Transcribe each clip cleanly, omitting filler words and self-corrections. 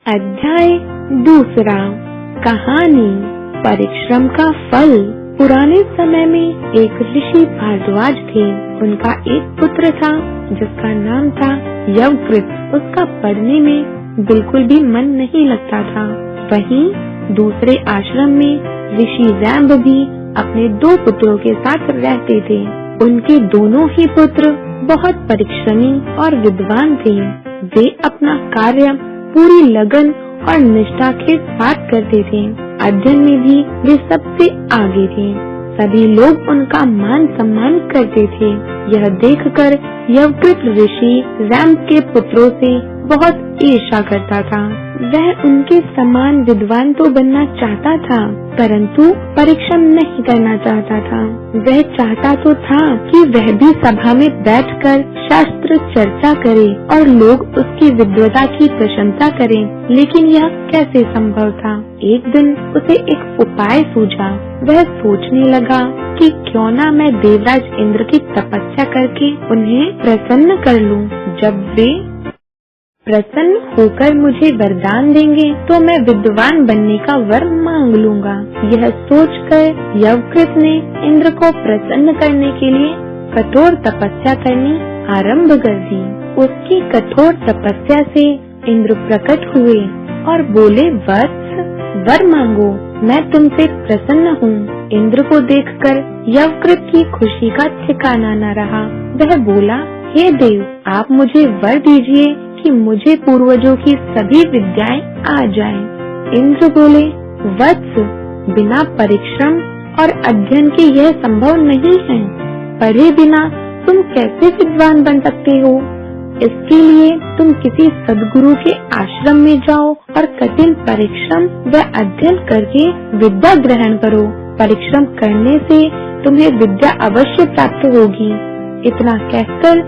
अध्याय दूसरा। कहानी परिश्रम का फल। पुराने समय में एक ऋषि भारद्वाज थे। उनका एक पुत्र था जिसका नाम था यवकृत। उसका पढ़ने में बिल्कुल भी मन नहीं लगता था। वहीं दूसरे आश्रम में ऋषि रैम्ब भी अपने 2 पुत्रों के साथ रहते थे। उनके दोनों ही पुत्र बहुत परिश्रमी और विद्वान थे। वे अपना कार्य पूरी लगन और निष्ठा के साथ करते थे। अध्ययन में भी वे सबसे आगे थे। सभी लोग उनका मान सम्मान करते थे। यह देखकर यवकृत ऋषि रैम्ब के पुत्रों से बहुत ईर्ष्या करता था। वह उनके समान विद्वान तो बनना चाहता था, परंतु परिश्रम नहीं करना चाहता था। वह चाहता तो था कि वह भी सभा में बैठकर शास्त्र चर्चा करे और लोग उसकी विद्वता की प्रशंसा करें, लेकिन यह कैसे संभव था। एक दिन उसे एक उपाय सूझा। वह सोचने लगा कि क्यों न मैं देवराज इंद्र की तपस्या करके उन्हें प्रसन्न कर लूं। जब वे प्रसन्न होकर मुझे वरदान देंगे तो मैं विद्वान बनने का वर मांग लूंगा। यह सोचकर यवकृत ने इंद्र को प्रसन्न करने के लिए कठोर तपस्या करनी आरंभ कर दी। उसकी कठोर तपस्या से इंद्र प्रकट हुए और बोले, वत्स, वर मांगो, मैं तुमसे प्रसन्न हूँ। इंद्र को देखकर यवकृत की खुशी का ठिकाना न रहा। वह बोला, हे देव, आप मुझे वर दीजिए कि मुझे पूर्वजों की सभी विद्याएं आ जाएं। इंद्र बोले, वत्स, बिना परिश्रम और अध्ययन के यह संभव नहीं है। पढ़े बिना तुम कैसे विद्वान बन सकते हो। इसके लिए तुम किसी सद्गुरु के आश्रम में जाओ और कठिन परिश्रम व अध्ययन करके विद्या ग्रहण करो। परिश्रम करने से तुम्हें विद्या अवश्य प्राप्त होगी। इतना कहकर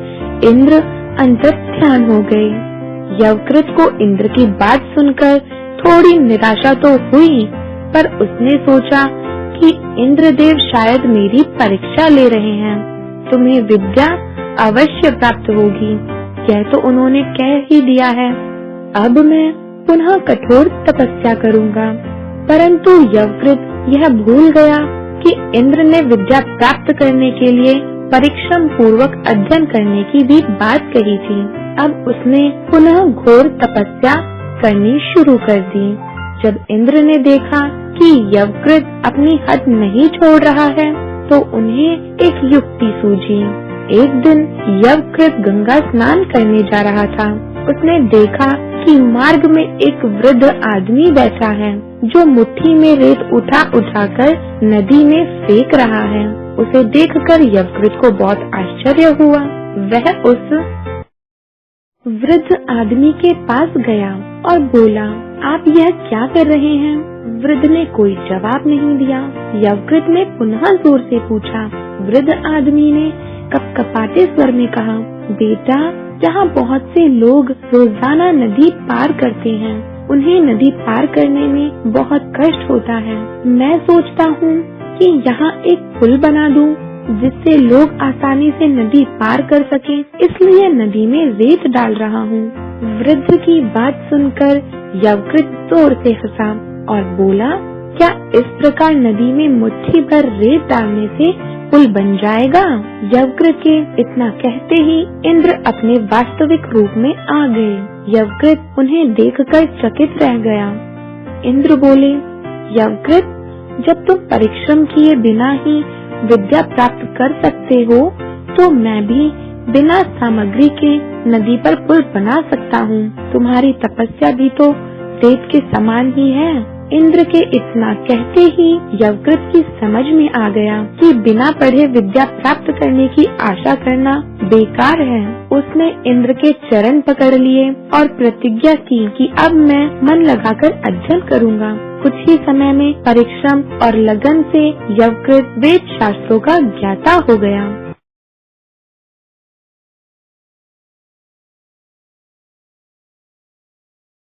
इंद्र अंतर्ध्यान हो गए। यवकृत को इंद्र की बात सुनकर थोड़ी निराशा तो हुई, पर उसने सोचा कि इंद्रदेव शायद मेरी परीक्षा ले रहे हैं। तुम्हें विद्या अवश्य प्राप्त होगी, यह तो उन्होंने कह ही दिया है। अब मैं पुनः कठोर तपस्या करूंगा। परंतु यवकृत यह भूल गया कि इंद्र ने विद्या प्राप्त करने के लिए परिश्रम पूर्वक अध्ययन करने की भी बात कही थी। अब उसने पुनः घोर तपस्या करनी शुरू कर दी। जब इंद्र ने देखा कि यवकृत अपनी हद नहीं छोड़ रहा है, तो उन्हें एक युक्ति सूझी। एक दिन यवकृत गंगा स्नान करने जा रहा था। उसने देखा कि मार्ग में एक वृद्ध आदमी बैठा है, जो मुट्ठी में रेत उठाकर नदी में फेंक रहा है। उसे देखकर यवकृत को बहुत आश्चर्य हुआ। वह उस वृद्ध आदमी के पास गया और बोला, आप यह क्या कर रहे हैं। वृद्ध ने कोई जवाब नहीं दिया। यवकृत ने पुनः जोर से पूछा। वृद्ध आदमी ने कपकपाते स्वर में कहा, बेटा, यहाँ बहुत से लोग रोजाना नदी पार करते हैं। उन्हें नदी पार करने में बहुत कष्ट होता है। मैं सोचता हूँ कि यहाँ एक पुल बना दूं, जिससे लोग आसानी से नदी पार कर सकें, इसलिए नदी में रेत डाल रहा हूँ। वृद्ध की बात सुनकर यवकृत जोर से हंसा और बोला, क्या इस प्रकार नदी में मुट्ठी भर रेत डालने से पुल बन जाएगा। यवकृत के इतना कहते ही इंद्र अपने वास्तविक रूप में आ गए। यवकृत उन्हें देखकर चकित रह गया। इंद्र बोले, यवकृत, जब तुम परिश्रम किए बिना ही विद्या प्राप्त कर सकते हो, तो मैं भी बिना सामग्री के नदी पर पुल बना सकता हूँ। तुम्हारी तपस्या भी तो रेत के समान ही है। इंद्र के इतना कहते ही यवकृत की समझ में आ गया कि बिना पढ़े विद्या प्राप्त करने की आशा करना बेकार है। उसने इंद्र के चरण पकड़ लिए और प्रतिज्ञा की कि अब मैं मन लगाकर अध्ययन करूंगा। कुछ ही समय में परिश्रम और लगन से यवकृत वेद शास्त्रों का ज्ञाता हो गया।